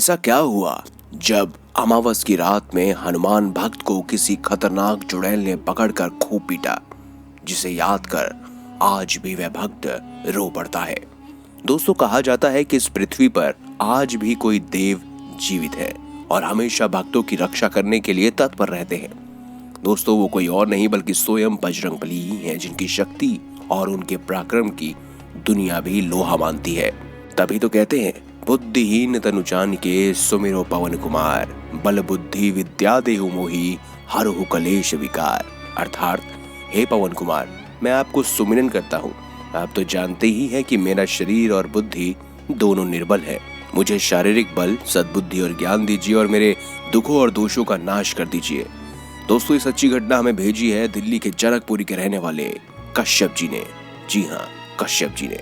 ऐसा क्या हुआ जब अमावस की रात में हनुमान भक्त को किसी खतरनाक चुड़ैल ने पकड़कर खूब पीटा, जिसे याद कर आज भी वह भक्त रो पड़ता है। दोस्तों, कहा जाता है कि इस पृथ्वी पर आज भी कोई देव जीवित है और हमेशा भक्तों की रक्षा करने के लिए तत्पर रहते हैं। दोस्तों, वो कोई और नहीं बल्कि स्वयं बजरंगबली ही है, जिनकी शक्ति और उनके पराक्रम की दुनिया भी लोहा मानती है। तभी तो कहते हैं, बुद्धिहीन तनु जानिके सुमिरो पवन कुमार, बल बुद्धि विद्या देहु मोहि हरहु कलेश विकार। अर्थात, हे पवन कुमार, मैं आपको सुमिरन करता हूँ। आप तो जानते ही हैं कि मेरा शरीर और बुद्धि दोनों निर्बल है। मुझे शारीरिक बल, सद्बुद्धि और ज्ञान दीजिए और मेरे दुखों और दोषों का नाश कर दीजिए। दोस्तों, ये सच्ची घटना हमें भेजी है दिल्ली के जनकपुरी के रहने वाले कश्यप जी ने। जी हाँ, कश्यप जी ने।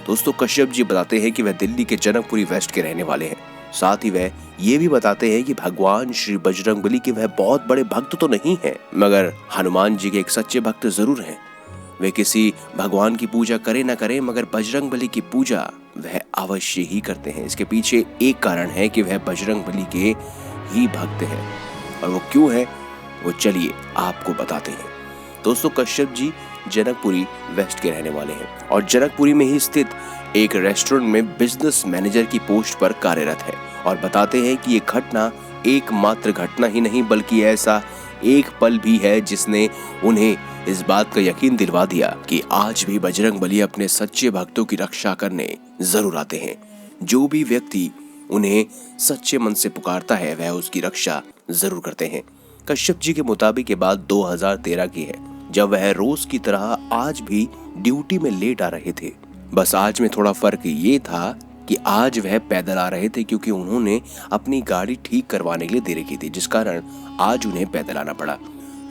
दोस्तों, कश्यप जी बताते हैं कि वह दिल्ली के जनकपुरी वेस्ट के रहने वाले हैं। साथ ही वह ये भी बताते हैं कि भगवान श्री बजरंगबली के वह बहुत बड़े भक्त तो नहीं हैं, मगर हनुमान जी के एक सच्चे भक्त जरूर हैं। वे किसी भगवान की पूजा करे न करे, मगर बजरंगबली की पूजा वह अवश्य ही करते हैं। इसके पीछे एक कारण है कि वह बजरंगबली के ही भक्त हैं, और वो क्यों है वो चलिए आपको बताते हैं। दोस्तों, कश्यप जी जनकपुरी वेस्ट के रहने वाले हैं और जनकपुरी में ही स्थित एक रेस्टोरेंट में बिजनेस मैनेजर की पोस्ट पर कार्यरत है, और बताते हैं कि ये घटना एकमात्र घटना ही नहीं बल्कि ऐसा एक पल भी है जिसने उन्हें इस बात का यकीन दिलवा दिया कि आज भी बजरंगबली अपने सच्चे भक्तों की रक्षा करने जरूर आते हैं। जो भी व्यक्ति उन्हें सच्चे मन से पुकारता है वह उसकी रक्षा जरूर करते हैं। कश्यप जी के मुताबिक ये बात 2013 की है, जब वह रोज की तरह आज भी ड्यूटी में लेट आ रहे थे। बस आज में थोड़ा फर्क ये था कि आज वह पैदल आ रहे थे, क्योंकि उन्होंने अपनी गाड़ी ठीक करवाने के लिए दे रखी थी, जिस कारण आज उन्हें पैदल आना पड़ा।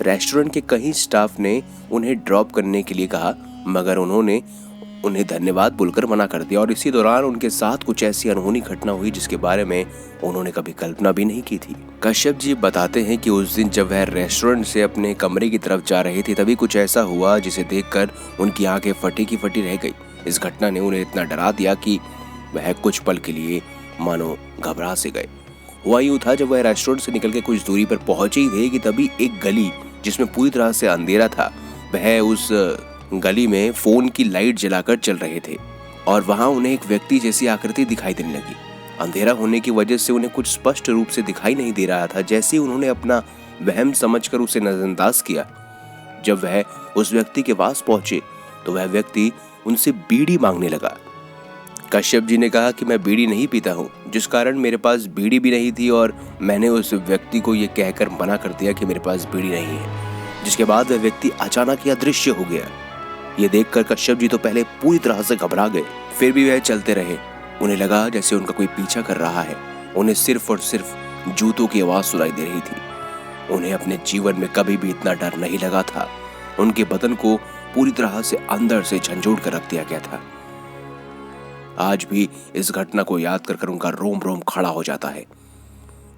रेस्टोरेंट के कई स्टाफ ने उन्हें ड्रॉप करने के लिए कहा, मगर उन्होंने उन्हें धन्यवाद बोलकर मना कर दिया। और इसी दौरान उनके साथ कुछ ऐसी अनहोनी घटना हुई जिसके बारे में उन्होंने कभी कल्पना भी नहीं की थी। कश्यप जी बताते हैं कि उस दिन जब वह रेस्टोरेंट से अपने कमरे की तरफ जा रहे थे, तभी कुछ ऐसा हुआ जिसे देखकर उनकी आंखें फटी की फटी रह गई। इस घटना ने उन्हें इतना डरा दिया कि वह कुछ पल के लिए मानो घबरा से गए। हुआ यूं था, जब वह रेस्टोरेंट से निकल के कुछ दूरी पर पहुंचे ही थे कि तभी एक गली जिसमें पूरी तरह से अंधेरा था, वह उस गली में फोन की लाइट जलाकर चल रहे थे, और वहां उन्हें एक व्यक्ति जैसी आकृति दिखाई देने लगी। अंधेरा होने की वजह से उन्हें कुछ स्पष्ट रूप से दिखाई नहीं दे रहा था। जैसे ही उन्होंने अपना वहम समझकर उसे नजरअंदाज किया, जब वह उस व्यक्ति के पास पहुंचे तो वह व्यक्ति उनसे बीड़ी मांगने लगा। कश्यप जी ने कहा कि मैं बीड़ी नहीं पीता हूँ, जिस कारण मेरे पास बीड़ी भी नहीं थी, और मैंने उस व्यक्ति को ये कहकर मना कर दिया कि मेरे पास बीड़ी नहीं है। जिसके बाद वह व्यक्ति अचानक ही अदृश्य हो गया। ये देखकर कश्यप जी तो पहले पूरी तरह से घबरा गए, फिर भी वह चलते रहे। उन्हें लगा जैसे उनका कोई पीछा कर रहा है। उन्हें सिर्फ और सिर्फ जूतों की आवाज सुनाई दे रही थी। उन्हें अपने जीवन में कभी भी इतना डर नहीं लगा था। उनके बदन को पूरी तरह से अंदर से झंझोड़ कर रख दिया गया था। आज भी इस घटना को याद कर उनका रोम रोम खड़ा हो जाता है।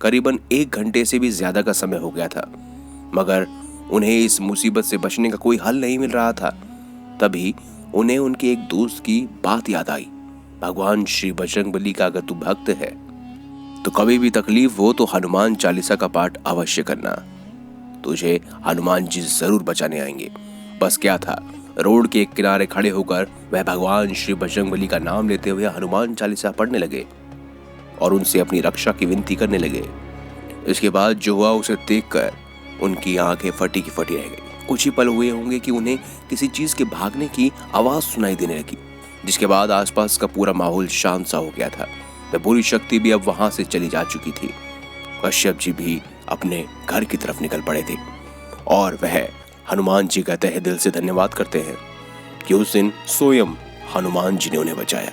करीबन 1 घंटे से भी ज्यादा का समय हो गया था, मगर उन्हें इस मुसीबत से बचने का कोई हल नहीं मिल रहा था। तभी उन्हें उनके एक दोस्त की बात याद आई। भगवान श्री बजरंगबली का अगर तू भक्त है तो कभी भी तकलीफ हो तो हनुमान चालीसा का पाठ अवश्य करना, तुझे हनुमान जी जरूर बचाने आएंगे। बस क्या था, रोड के एक किनारे खड़े होकर वह भगवान श्री बजरंगबली का नाम लेते हुए हनुमान चालीसा पढ़ने लगे और उनसे अपनी रक्षा की विनती करने लगे। इसके बाद जो हुआ उसे देखकर उनकी आंखें फटी की फटी रह गई। कुछ ही पल हुए होंगे कि उन्हें किसी चीज के भागने की आवाज सुनाई देने लगी, जिसके बाद आसपास का पूरा माहौल शांत सा हो गया था। वह बुरी शक्ति भी अब वहां से चली जा चुकी थी। कश्यप जी भी अपने घर की तरफ निकल पड़े थे, और वह हनुमान जी का तहे दिल से धन्यवाद करते हैं कि उस दिन स्वयं हनुमान जी ने उन्हें बचाया।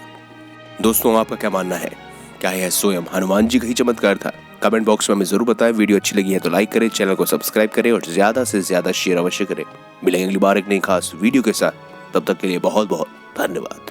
दोस्तों, आपका क्या मानना है? क्या यह स्वयं हनुमान जी का ही चमत्कार था? कमेंट बॉक्स में हमें जरूर बताएं। वीडियो अच्छी लगी है तो लाइक करें, चैनल को सब्सक्राइब करें और ज्यादा से ज्यादा शेयर अवश्य करें। मिलेंगे अगली बार एक नई खास वीडियो के साथ। तब तक के लिए बहुत बहुत धन्यवाद।